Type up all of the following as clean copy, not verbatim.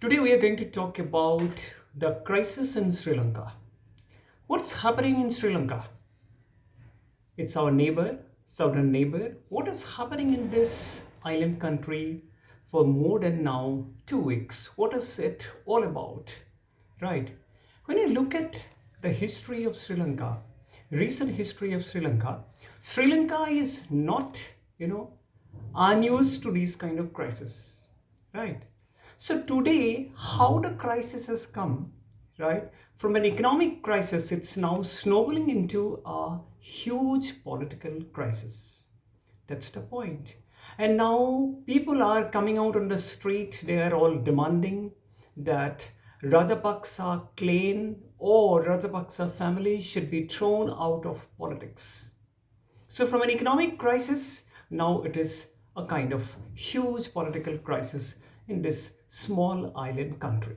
Today we are going to talk about the crisis in Sri Lanka. What's happening in Sri Lanka? It's our neighbor, southern neighbor. What is happening in this island country for more than now 2 weeks? What is it all about? Right. When you look at the history of Sri Lanka, recent history of Sri Lanka is not, unused to these kind of crises. Right. So today, how the crisis has come, right? From an economic crisis, it's now snowballing into a huge political crisis. That's the point. And now people are coming out on the street. They are all demanding that Rajapaksa clan or Rajapaksa family should be thrown out of politics. So from an economic crisis, now it is a kind of huge political crisis in this small island country.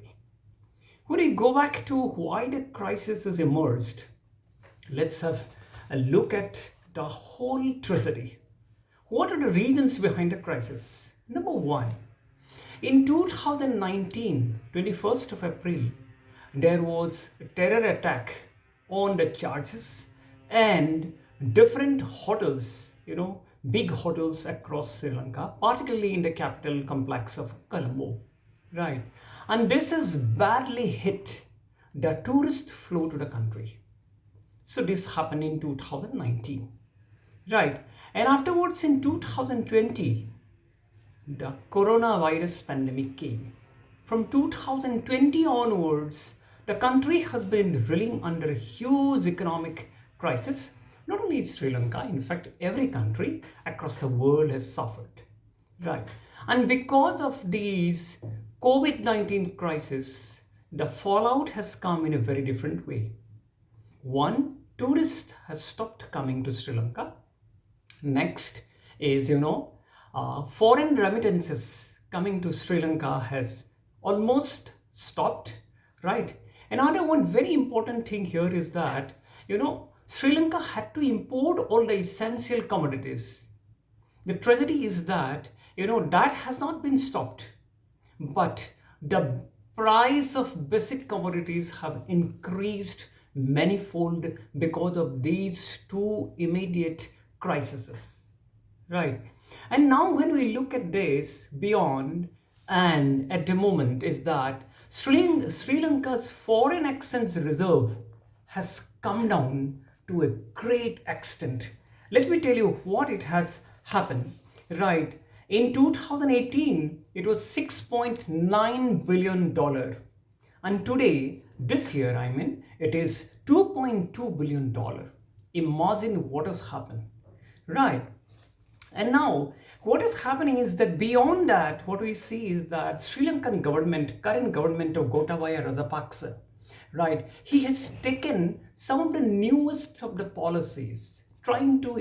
When we go back to why the crisis has emerged, let's have a look at the whole tragedy. What are the reasons behind the crisis? Number one, in 2019, 21st of April, there was a terror attack on the churches and different hotels, big hotels across Sri Lanka, particularly in the capital complex of Colombo, right? And this has badly hit the tourist flow to the country. So this happened in 2019, right? And afterwards in 2020, the coronavirus pandemic came. From 2020 onwards, the country has been reeling under a huge economic crisis. Not only Sri Lanka, in fact, every country across the world has suffered. Right. And because of these COVID-19 crisis, the fallout has come in a very different way. One, tourists has stopped coming to Sri Lanka. Next is, foreign remittances coming to Sri Lanka has almost stopped, right? Another one very important thing here is that, Sri Lanka had to import all the essential commodities. The tragedy is that, that has not been stopped, but the price of basic commodities have increased manifold because of these two immediate crises, right? And now when we look at this beyond and at the moment is that Sri Lanka's foreign exchange reserve has come down to a great extent. Let me tell you what it has happened, right? In 2018, it was $6.9 billion. And today, this year, it is $2.2 billion. Imagine what has happened, right? And now, what is happening is that beyond that, what we see is that Sri Lankan government, current government of Gotabaya Rajapaksa, right, he has taken some of the newest of the policies, trying to,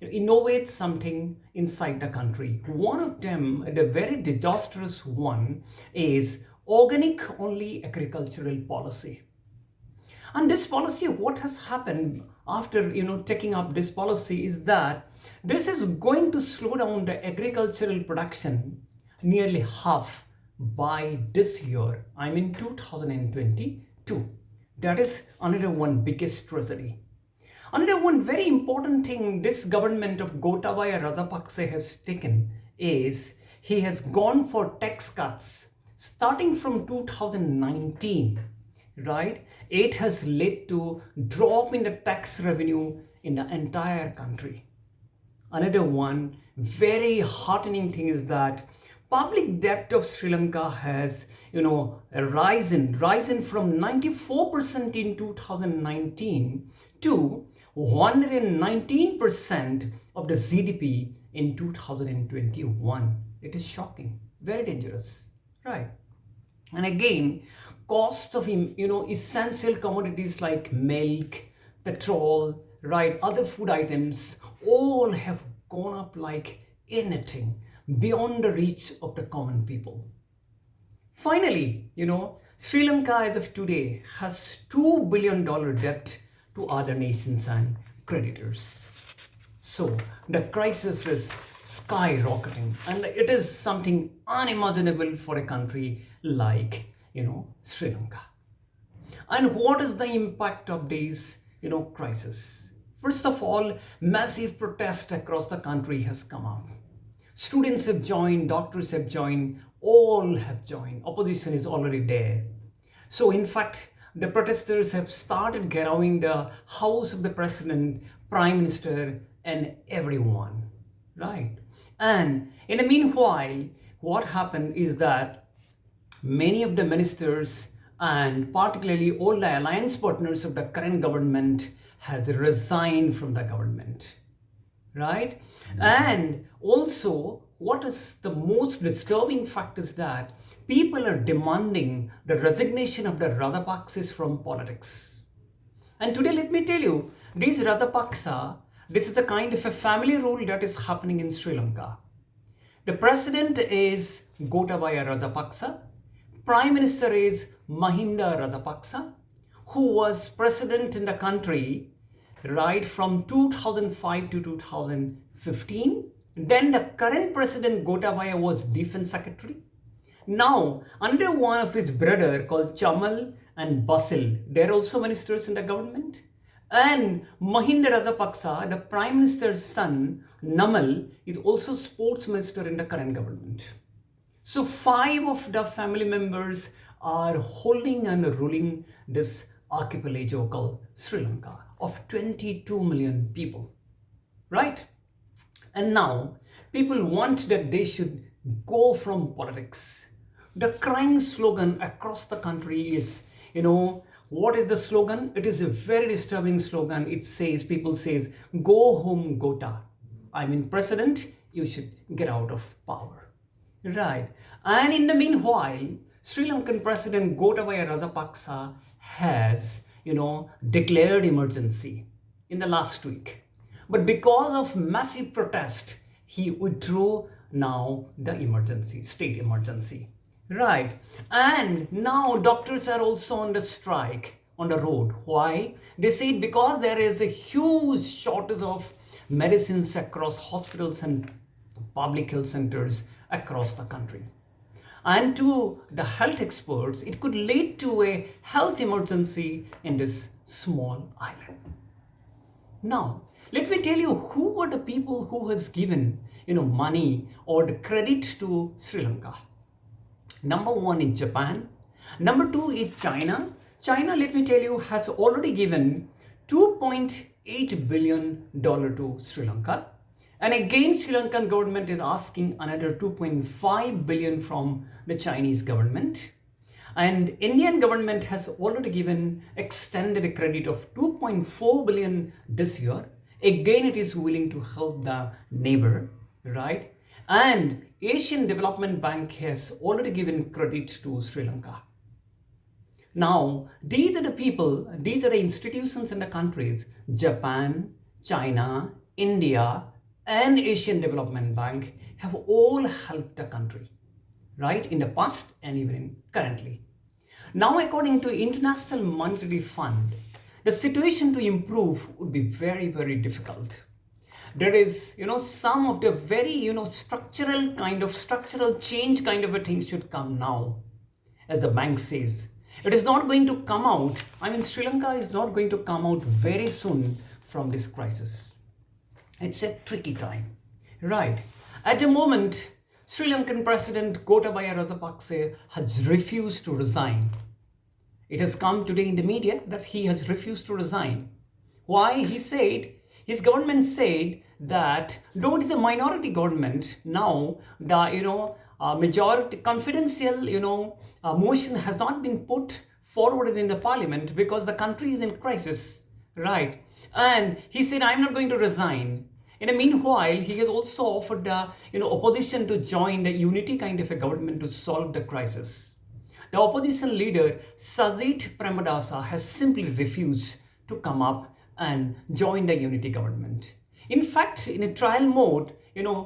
innovate something inside the country. One of them, the very disastrous one, is organic only agricultural policy. And this policy, what has happened after taking up this policy is that this is going to slow down the agricultural production nearly half by this year. 2022. That is another one biggest tragedy. Another one very important thing this government of Gotabaya Rajapaksa has taken is he has gone for tax cuts starting from 2019, right? It has led to drop in the tax revenue in the entire country. Another one very heartening thing is that public debt of Sri Lanka has risen from 94% in 2019 to 119% of the GDP in 2021. It is shocking, very dangerous, right? And again, cost of essential commodities like milk, petrol, right, other food items all have gone up like anything beyond the reach of the common people. Finally, Sri Lanka as of today has $2 billion debt to other nations and creditors. So the crisis is skyrocketing, and it is something unimaginable for a country like Sri Lanka. And what is the impact of these crisis? First of all, massive protest across the country has come up. Students have joined, doctors have joined, all have joined. Opposition is already there. So in fact, the protesters have started gathering the house of the president, prime minister, and everyone, right? And in the meanwhile, what happened is that many of the ministers and particularly all the alliance partners of the current government has resigned from the government, right? And also, what is the most disturbing fact is that people are demanding the resignation of the Rajapakses from politics. And today, let me tell you, this Rajapaksa, this is a kind of a family rule that is happening in Sri Lanka. The president is Gotabaya Rajapaksa. Prime Minister is Mahinda Rajapaksa, who was president in the country right from 2005 to 2015. Then the current president Gotabaya was defense secretary. Now, under one of his brother called Chamal and Basil, they're also ministers in the government. And Mahinda Rajapaksa, the prime minister's son, Namal, is also sports minister in the current government. So 5 of the family members are holding and ruling this archipelago called Sri Lanka of 22 million people, right? And now people want that they should go from politics. The crying slogan across the country is, what is the slogan? It is a very disturbing slogan. It says, people says, go home Gota. I mean, president, you should get out of power. Right. And in the meanwhile, Sri Lankan President Gotabaya Rajapaksa has, declared emergency in the last week. But because of massive protest, he withdrew now the emergency, state emergency. Right. And now doctors are also on the strike on the road. Why? They said because there is a huge shortage of medicines across hospitals and public health centers across the country. And to the health experts, it could lead to a health emergency in this small island. Now, let me tell you who are the people who has given money or the credit to Sri Lanka. Number 1 is Japan. Number 2 is China. China, let me tell you, has already given $2.8 billion to Sri Lanka. And again, Sri Lankan government is asking another 2.5 billion from the Chinese government. And Indian government has already given extended a credit of 2.4 billion this year. Again, it is willing to help the neighbor, right? And Asian Development Bank has already given credit to Sri Lanka. Now, these are the people, these are the institutions in the countries, Japan, China, India, and Asian Development Bank have all helped the country, right, in the past and even currently. Now, according to International Monetary Fund, the situation to improve would be very, very difficult. There is, some of the very, structural change kind of a thing should come now, as the bank says. It is not going to come out, Sri Lanka is not going to come out very soon from this crisis. It's a tricky time, right? At the moment, Sri Lankan President Gotabaya Rajapaksa has refused to resign. It has come today in the media that he has refused to resign. Why? His government said that though it is a minority government, now the majority confidential motion has not been put forward in the parliament because the country is in crisis, right? And he said, I'm not going to resign. In the meanwhile, he has also offered the opposition to join the unity kind of a government to solve the crisis. The opposition leader, Sajit Premadasa, has simply refused to come up and join the unity government. In fact, in a trial mode,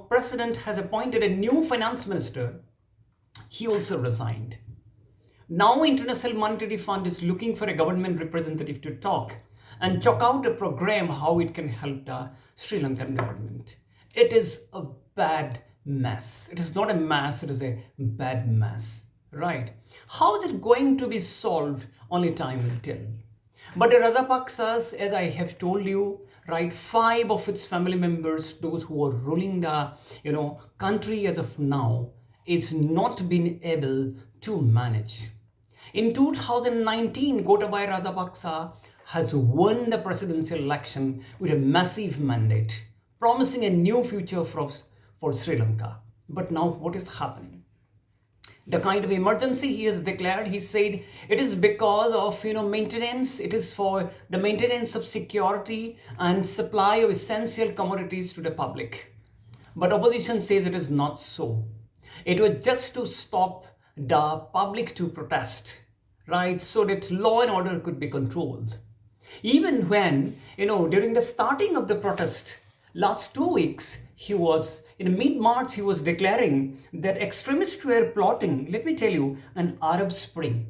President has appointed a new finance minister. He also resigned. Now, International Monetary Fund is looking for a government representative to talk and chalk out a program how it can help the Sri Lankan government. It is a bad mess. It is not a mess, it is a bad mess, right? How is it going to be solved? Only time will tell. But the Rajapaksas, as I have told you, right, five of its family members, those who are ruling the country as of now, it's not been able to manage. In 2019, Gotabaya Rajapaksa has won the presidential election with a massive mandate, promising a new future for Sri Lanka. But now what is happening? The kind of emergency he has declared, he said it is because of maintenance, it is for the maintenance of security and supply of essential commodities to the public. But opposition says it is not so. It was just to stop the public to protest, right, so that law and order could be controlled. Even when, during the starting of the protest, last 2 weeks, he was, in mid-March, he was declaring that extremists were plotting, let me tell you, an Arab Spring.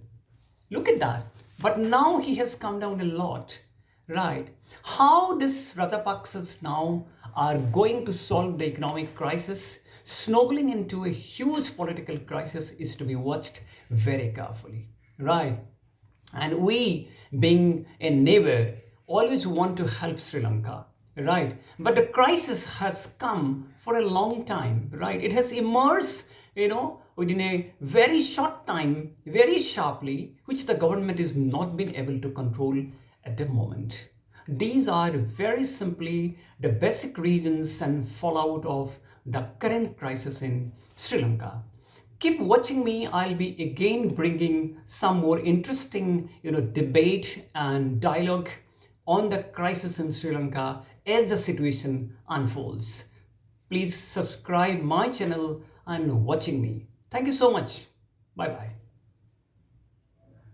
Look at that. But now he has come down a lot, right? How these Rajapaksas now are going to solve the economic crisis, snowballing into a huge political crisis, is to be watched very carefully, right? And we, being a neighbor, always want to help Sri Lanka, right? But the crisis has come for a long time, right? It has emerged, within a very short time, very sharply, which the government is not been able to control at the moment. These are very simply the basic reasons and fallout of the current crisis in Sri Lanka. Keep watching me. I'll be again bringing some more interesting debate and dialogue on the crisis in Sri Lanka as the situation unfolds. Please subscribe my channel and watching me. Thank you so much. Bye bye.